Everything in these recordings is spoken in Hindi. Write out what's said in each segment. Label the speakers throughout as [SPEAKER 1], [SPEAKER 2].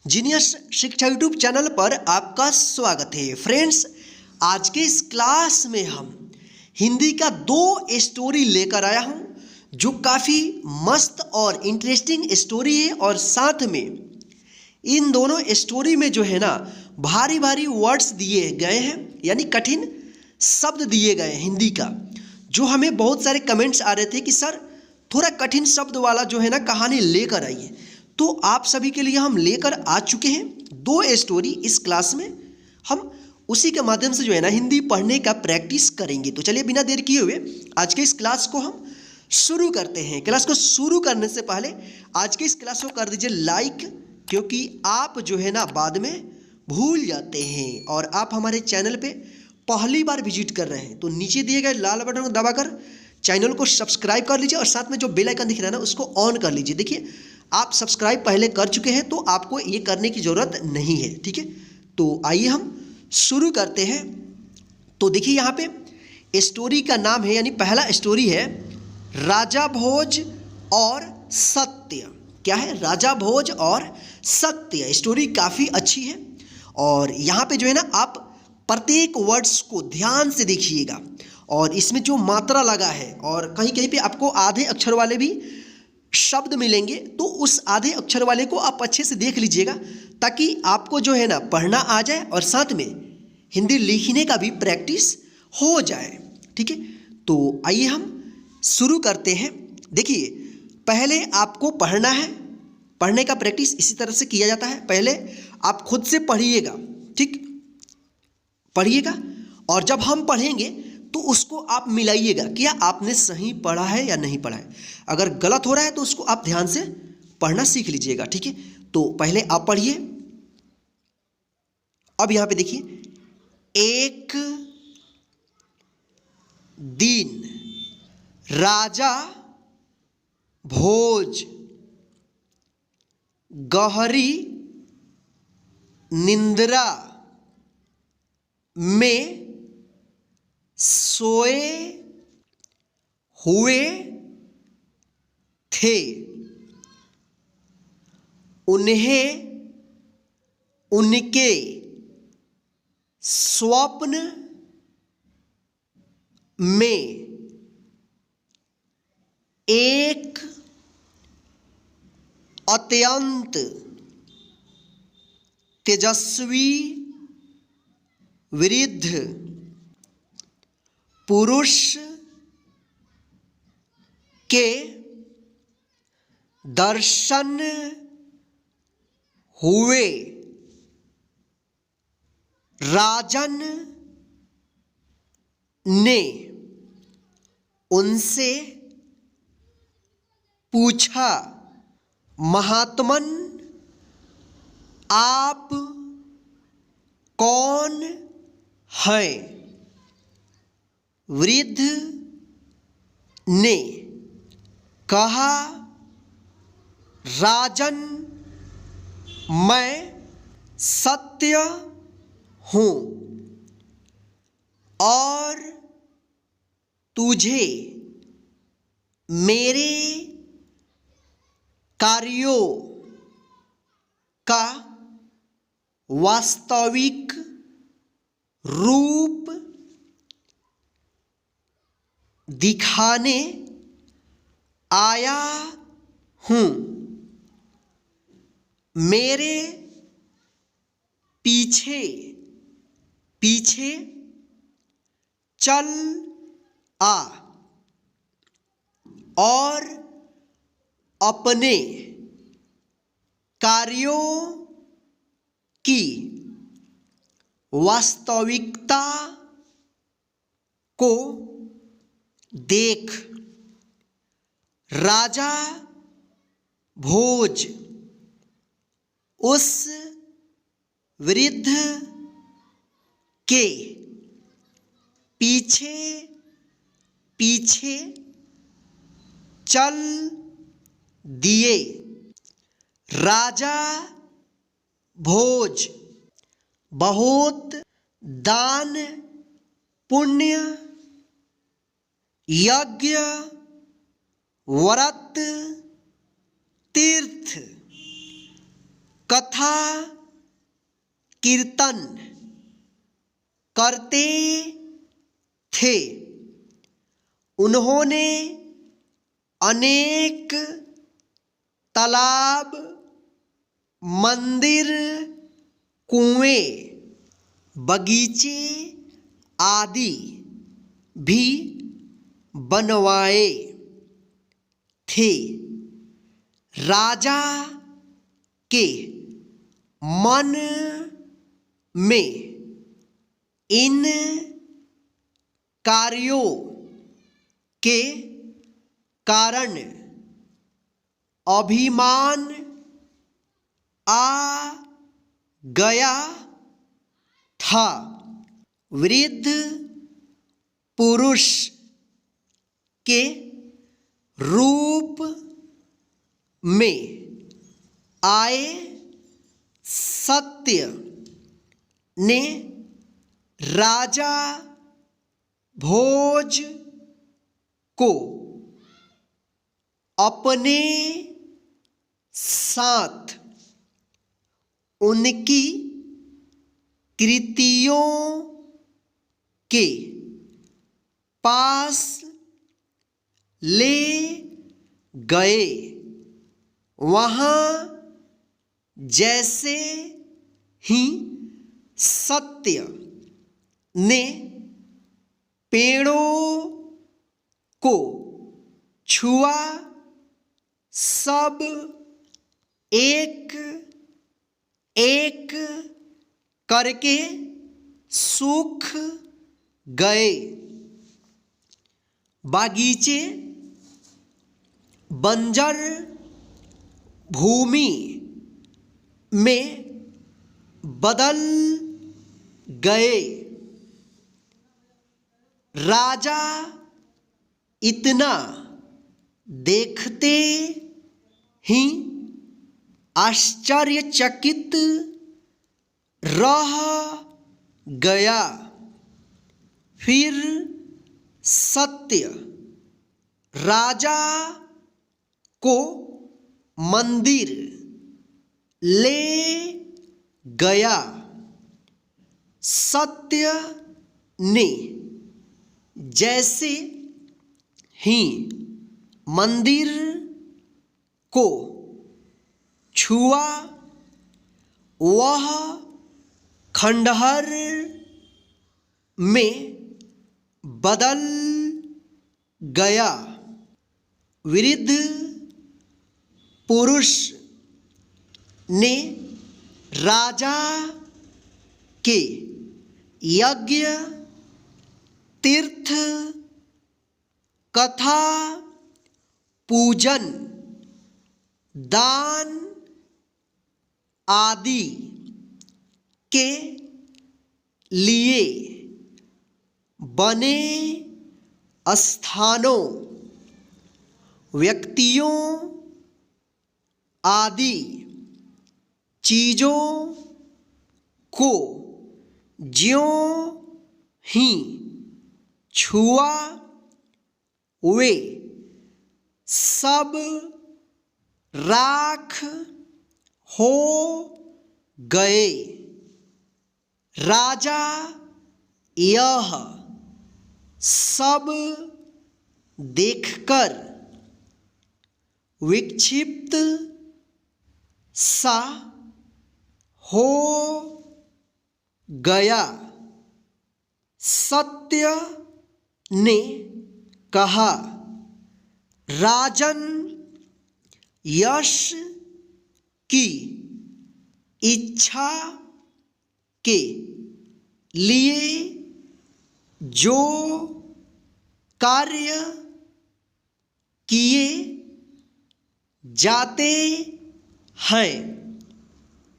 [SPEAKER 1] जीनियस शिक्षा यूट्यूब चैनल पर आपका स्वागत है। फ्रेंड्स, आज के इस क्लास में हम हिंदी का 2 स्टोरी लेकर आया हूं जो काफ़ी मस्त और इंटरेस्टिंग स्टोरी है और साथ में इन दोनों स्टोरी में जो है ना भारी भारी वर्ड्स दिए गए हैं, यानी कठिन शब्द दिए गए हैं हिंदी का, जो हमें बहुत सारे कमेंट्स आ रहे थे कि सर थोड़ा कठिन शब्द वाला जो है ना कहानी लेकर आइए। तो आप सभी के लिए हम लेकर आ चुके हैं 2 स्टोरी। इस क्लास में हम उसी के माध्यम से जो है ना हिंदी पढ़ने का प्रैक्टिस करेंगे। तो चलिए बिना देर किए हुए आज के इस क्लास को हम शुरू करते हैं। क्लास को शुरू करने से पहले आज के इस क्लास को कर दीजिए लाइक, क्योंकि आप जो है ना बाद में भूल जाते हैं और आप हमारे चैनल पे पहली बार विजिट कर रहे हैं तो नीचे दिए गए लाल बटन को दबाकर चैनल को सब्सक्राइब कर लीजिए और साथ में जो बेल आइकन दिख रहा है ना उसको ऑन कर लीजिए। देखिए, आप सब्सक्राइब पहले कर चुके हैं तो आपको ये करने की ज़रूरत नहीं है, ठीक है। तो आइए हम शुरू करते हैं। तो देखिए यहाँ पे स्टोरी का नाम है, यानी पहला स्टोरी है राजा भोज और सत्य। क्या है? राजा भोज और सत्य। स्टोरी काफ़ी अच्छी है और यहाँ पे जो है ना आप प्रत्येक वर्ड्स को ध्यान से देखिएगा और इसमें जो मात्रा लगा है और कहीं कहीं पे आपको आधे अक्षर वाले भी शब्द मिलेंगे, तो उस आधे अक्षर वाले को आप अच्छे से देख लीजिएगा ताकि आपको जो है ना पढ़ना आ जाए और साथ में हिंदी लिखने का भी प्रैक्टिस हो जाए, ठीक है। तो आइए हम शुरू करते हैं। देखिए, पहले आपको पढ़ना है। पढ़ने का प्रैक्टिस इसी तरह से किया जाता है। पहले आप खुद से पढ़िएगा, ठीक, पढ़िएगा और जब हम पढ़ेंगे तो उसको आप मिलाइएगा, क्या आपने सही पढ़ा है या नहीं पढ़ा है। अगर गलत हो रहा है तो उसको आप ध्यान से पढ़ना सीख लीजिएगा, ठीक है। तो पहले आप पढ़िए। अब यहां पे देखिए, एक दिन राजा भोज गहरी निंद्रा में सोए हुए थे। उन्हें उनके स्वप्न में एक अत्यंत तेजस्वी वृद्ध पुरुष के दर्शन हुए। राजन ने उनसे पूछा, महात्मन आप कौन हैं? वृद्ध ने कहा, राजन मैं सत्य हूँ और तुझे मेरे कार्यों का वास्तविक रूप दिखाने आया हूँ। मेरे पीछे पीछे चल आ और अपने कार्यों की वास्तविकता को देख। राजा भोज उस वृद्ध के पीछे पीछे चल दिए। राजा भोज बहुत दान पुण्य यज्ञ व्रत तीर्थ कथा कीर्तन करते थे। उन्होंने अनेक तालाब, मंदिर, कुएं, बगीचे आदि भी बनवाए थे। राजा के मन में इन कार्यों के कारण अभिमान आ गया था। वृद्ध पुरुष के रूप में आए सत्य ने राजा भोज को अपने साथ उनकी कृतियों के पास ले गए। वहाँ जैसे ही सत्य ने पेड़ों को छुआ, सब एक एक करके सूख गए। बागीचे बंजर भूमि में बदल गए। राजा इतना देखते ही आश्चर्यचकित रह गया। फिर सत्य राजा को मंदिर ले गया। सत्य ने जैसे ही मंदिर को छुआ, वह खंडहर में बदल गया। वृद्ध पुरुष ने राजा के यज्ञ, तीर्थ, कथा, पूजन, दान आदि के लिए बने स्थानों, व्यक्तियों आदि चीज़ों को ज्यों ही छुआ, वे सब राख हो गए। राजा यह सब देखकर विक्षिप्त सा हो गया। सत्य ने कहा, राजन, यश की इच्छा के लिए जो कार्य किए जाते हैं,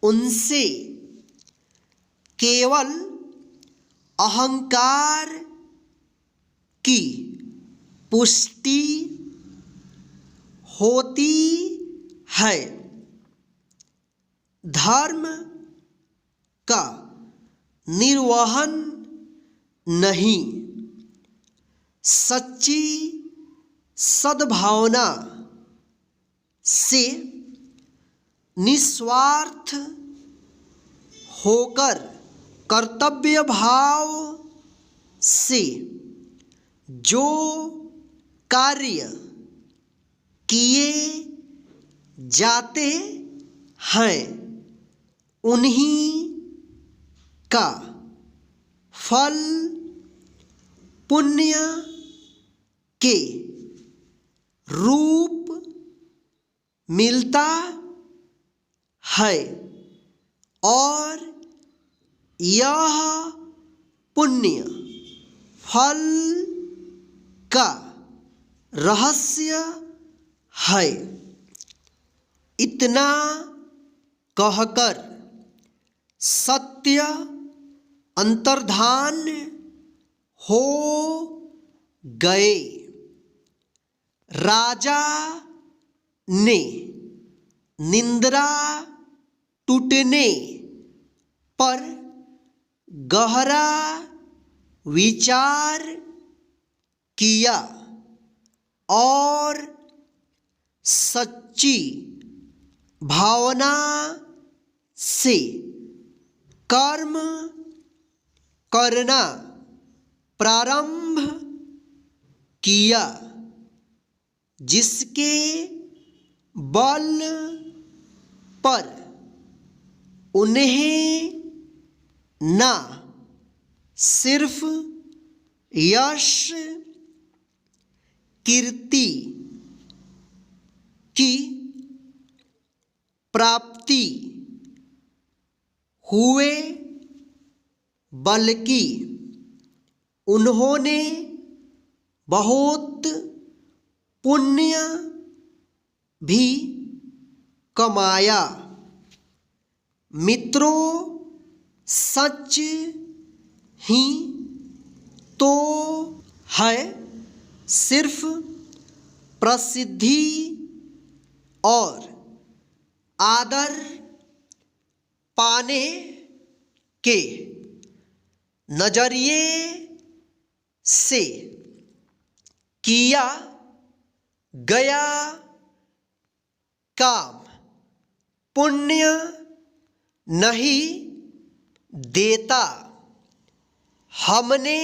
[SPEAKER 1] उनसे केवल अहंकार की पुष्टि होती है। धर्म का निर्वहन नहीं, सच्ची सद्भावना से निस्वार्थ होकर कर्तव्य भाव से जो कार्य किए जाते हैं उन्हीं का फल पुण्य के रूप मिलता है और यह पुण्य फल का रहस्य है। इतना कहकर सत्य अंतर्धान हो गए। राजा ने निंद्रा टूटने पर गहरा विचार किया और सच्ची भावना से कर्म करना प्रारंभ किया, जिसके बल पर उन्हें न सिर्फ यश कीर्ति की प्राप्ति हुए बल्कि उन्होंने बहुत पुण्य भी कमाया। मित्रों, सच ही तो है सिर्फ प्रसिद्धि और आदर पाने के नजरिए से किया गया काम पुण्य नहीं देता। हमने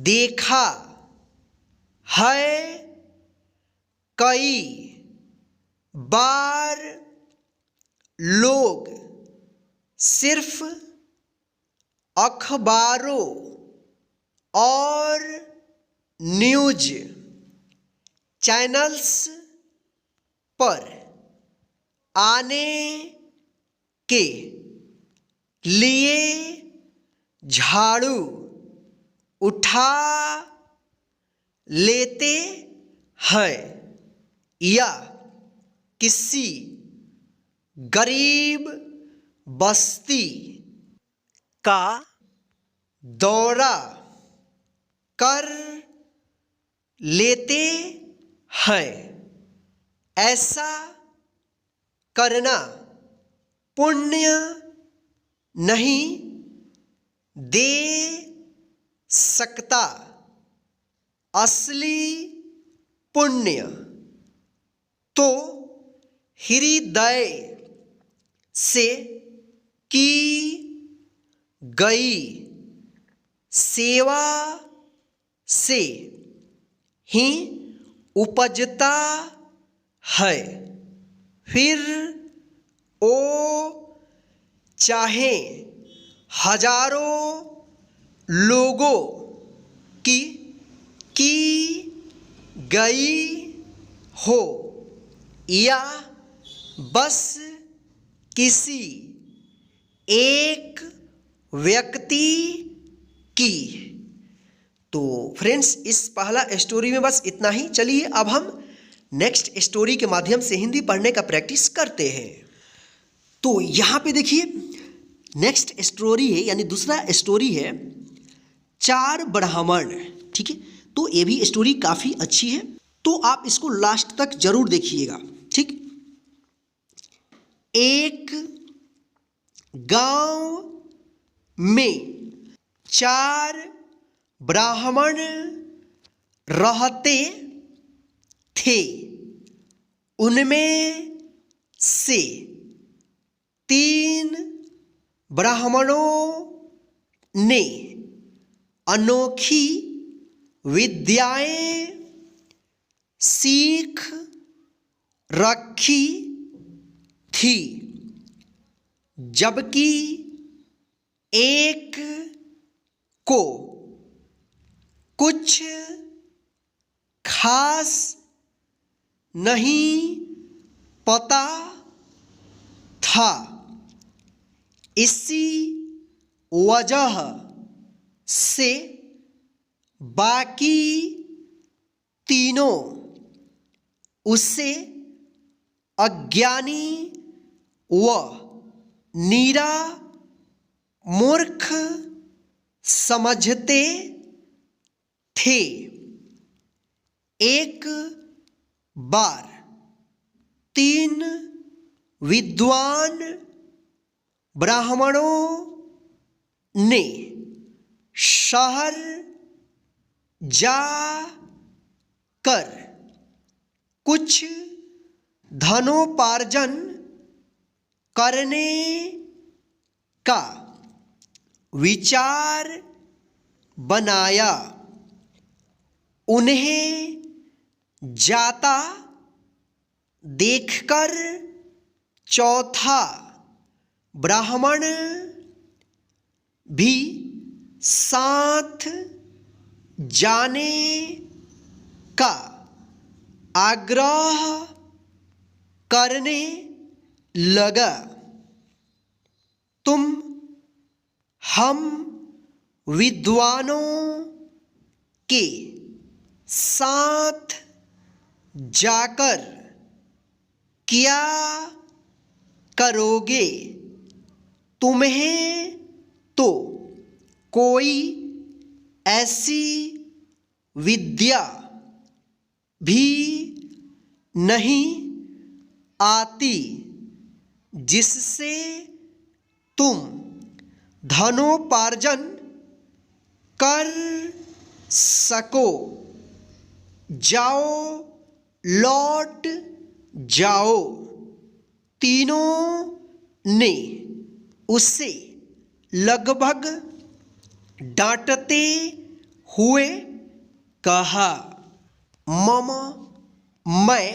[SPEAKER 1] देखा है कई बार लोग सिर्फ अखबारों और न्यूज चैनल्स पर आने के लिए झाड़ू उठा लेते हैं या किसी गरीब बस्ती का दौरा कर लेते हैं। ऐसा करना पुण्य नहीं दे सकता। असली पुण्य तो हृदय से की गई सेवा से ही उपजता है। फिर वो चाहे हजारों लोगों की गई हो या बस किसी एक व्यक्ति की। तो फ्रेंड्स, इस पहला स्टोरी में बस इतना ही। चलिए अब हम नेक्स्ट स्टोरी के माध्यम से हिंदी पढ़ने का प्रैक्टिस करते हैं। तो यहाँ पे देखिए नेक्स्ट स्टोरी है, यानी दूसरा स्टोरी है चार ब्राह्मण। ठीक है, तो ये भी स्टोरी काफ़ी अच्छी है, तो आप इसको लास्ट तक जरूर देखिएगा। ठीक, एक गांव में चार ब्राह्मण रहते थे। उनमें से 3 ब्राह्मणों ने अनोखी विद्याएं सीख रखी थी, जबकि एक को कुछ खास नहीं पता था। इसी वजह से बाकी तीनों उसे अज्ञानी व नीरा मूर्ख समझते थे। एक बार 3 विद्वान ब्राह्मणों ने शहर जा कर कुछ धनोपार्जन करने का विचार बनाया। उन्हें जाता देखकर चौथा ब्राह्मण भी साथ जाने का आग्रह करने लगा। तुम हम विद्वानों के साथ जाकर क्या करोगे? तुम्हें तो कोई ऐसी विद्या भी नहीं आती जिससे तुम धनोपार्जन कर सको। जाओ, लौट जाओ। तीनों ने उसे लगभग डांटते हुए कहा, मैं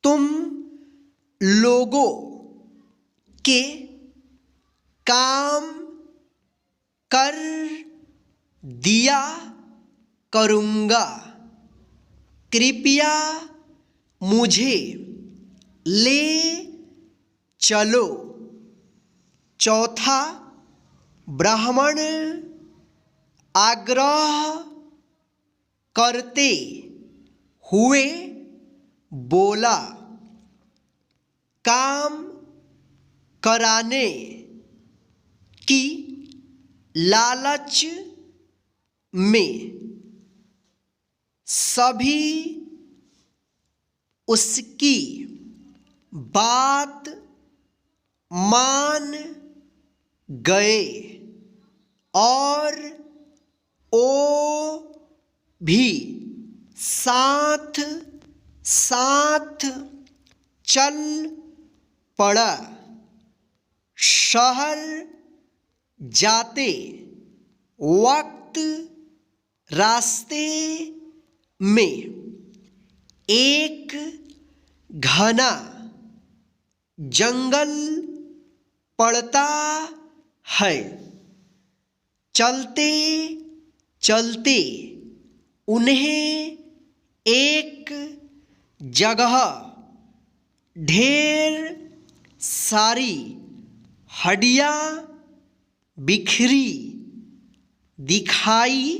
[SPEAKER 1] तुम लोगों के काम कर दिया करूँगा। कृपया मुझे ले चलो। चौथा ब्राह्मण आग्रह करते हुए बोला, काम कराने की लालच में सभी उसकी बात मान गए और वो भी साथ साथ चल पड़ा। शहर जाते वक्त रास्ते में एक घना जंगल पड़ता है। चलते चलते उन्हें एक जगह ढेर सारी हड्डियाँ बिखरी दिखाई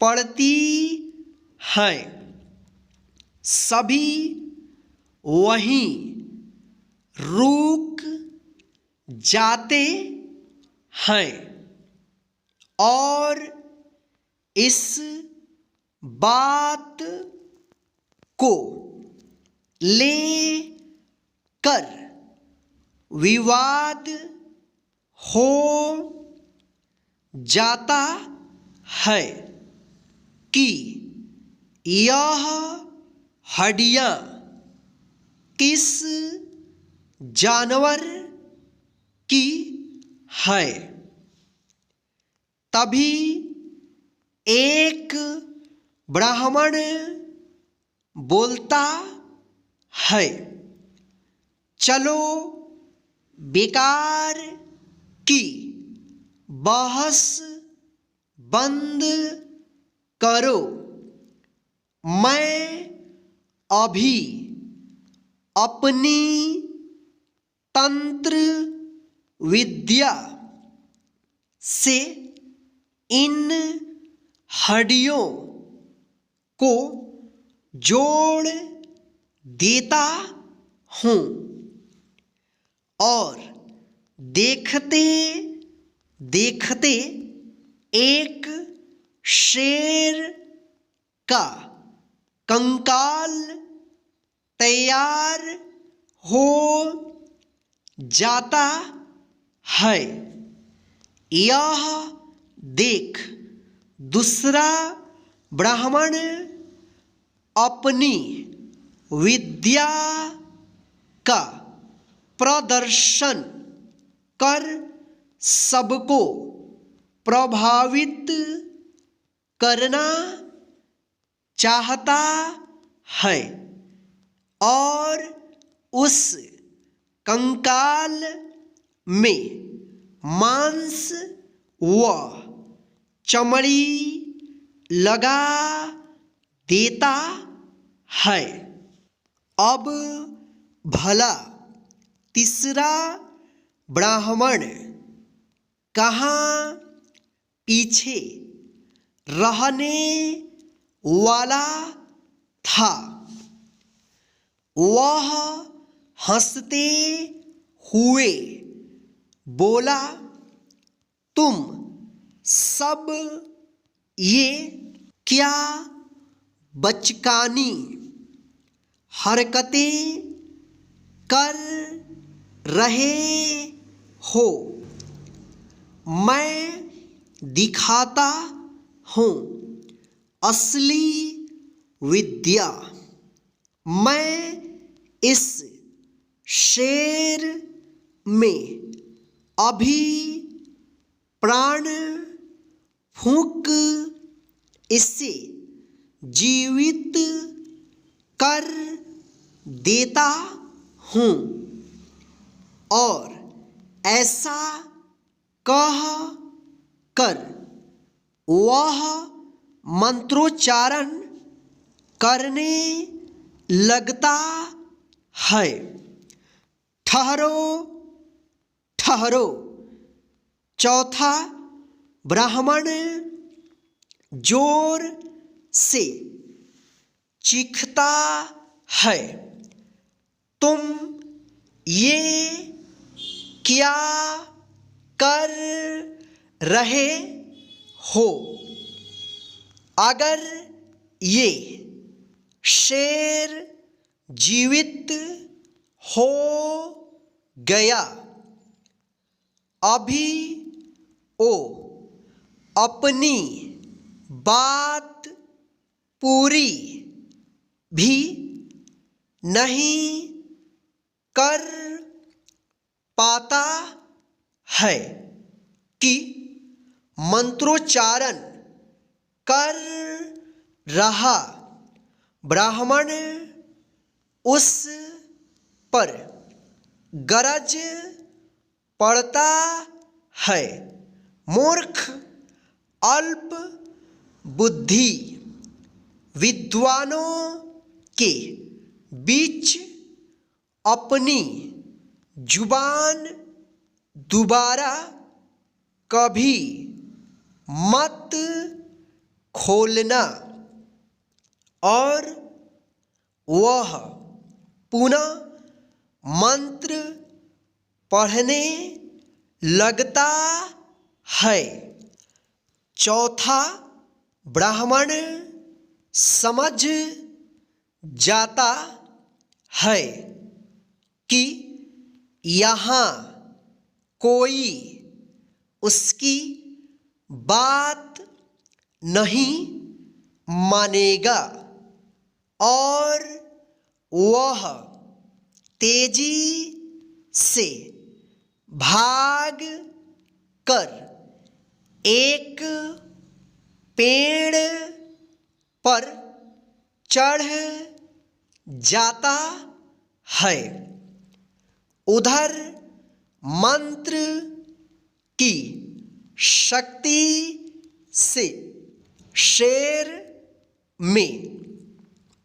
[SPEAKER 1] पड़ती हैं। सभी वहीं रुक जाते हैं और इस बात को ले कर विवाद हो जाता है कि यह हड्डियाँ किस जानवर की है। तभी एक ब्राह्मण बोलता है, चलो बेकार की बहस बंद करो, मैं अभी अपनी तंत्र विद्या से इन हड्डियों को जोड़ देता हूँ और देखते देखते एक शेर का कंकाल तैयार हो जाता है। यह देख दूसरा ब्राह्मण अपनी विद्या का प्रदर्शन कर सबको प्रभावित करना चाहता है और उस कंकाल में मांस व चमड़ी लगा देता है। अब भला तीसरा ब्राह्मण कहाँ पीछे रहने वाला था। वह हंसते हुए बोला, तुम सब ये क्या बचकानी हरकतें कर रहे हो। मैं दिखाता हूँ असली विद्या। मैं इस शेर में अभी प्राण फूंक इसे जीवित कर देता हूँ और ऐसा कह कर वह मंत्रोच्चारण करने लगता है। ठहरो ठहरो। चौथा ब्राह्मण जोर से चीखता है, तुम ये क्या कर रहे हो। अगर ये शेर जीवित हो गया, अभी वो अपनी बात पूरी भी नहीं कर पाता है कि मंत्रोच्चारण कर रहा ब्राह्मण उस पर गरज पड़ता है। मूर्ख, अल्प बुद्धि, विद्वानों के बीच अपनी जुबान दोबारा कभी मत खोलना। और वह पुनः मंत्र पढ़ने लगता है। चौथा ब्राह्मण समझ जाता है कि यहाँ कोई उसकी बात नहीं मानेगा और वह तेजी से भाग कर एक पेड़ पर चढ़ जाता है। उधर मंत्र की शक्ति से शेर में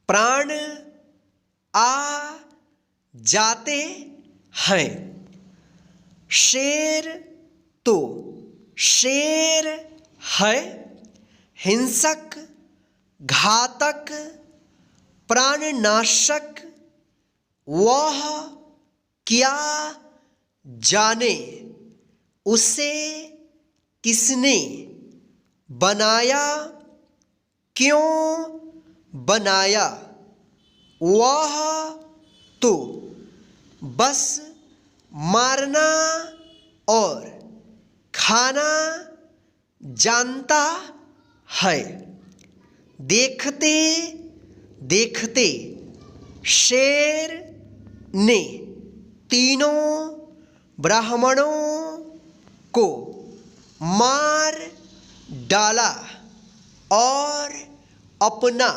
[SPEAKER 1] प्राण आ जाते हैं। शेर तो शेर है, हिंसक, घातक, प्राणनाशक। वह क्या जाने उसे किसने बनाया, क्यों बनाया। वह तो बस मारना और खाना जानता है। देखते देखते शेर ने तीनों ब्राह्मणों को मार डाला और अपना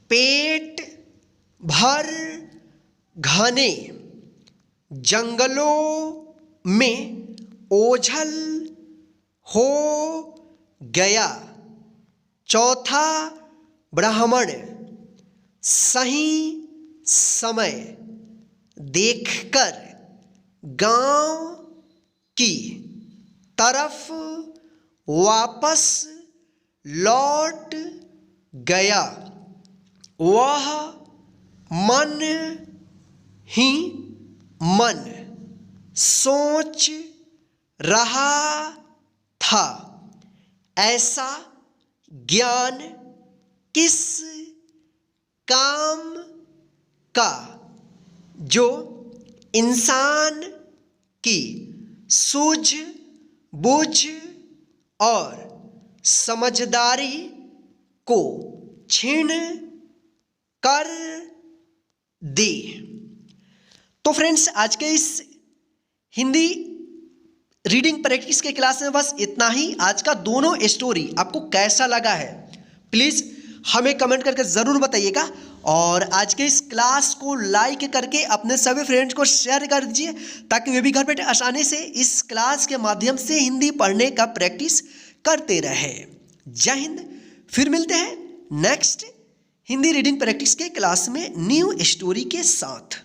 [SPEAKER 1] पेट भर घने जंगलों में ओझल हो गया। चौथा ब्राह्मण सही समय देखकर गांव की तरफ वापस लौट गया। वह मन ही मन सोच रहा था, ऐसा ज्ञान किस काम का जो इंसान की सूझबूझ और समझदारी को छीन कर दे। तो फ्रेंड्स, आज के इस हिंदी रीडिंग प्रैक्टिस के क्लास में बस इतना ही। आज का दोनों स्टोरी आपको कैसा लगा है प्लीज़ हमें कमेंट करके ज़रूर बताइएगा। और आज के इस क्लास को लाइक करके अपने सभी फ्रेंड्स को शेयर कर दीजिए, ताकि वे भी घर बैठे आसानी से इस क्लास के माध्यम से हिंदी पढ़ने का प्रैक्टिस करते रहे। जय हिंद। फिर मिलते हैं नेक्स्ट हिंदी रीडिंग प्रैक्टिस के क्लास में न्यू स्टोरी के साथ।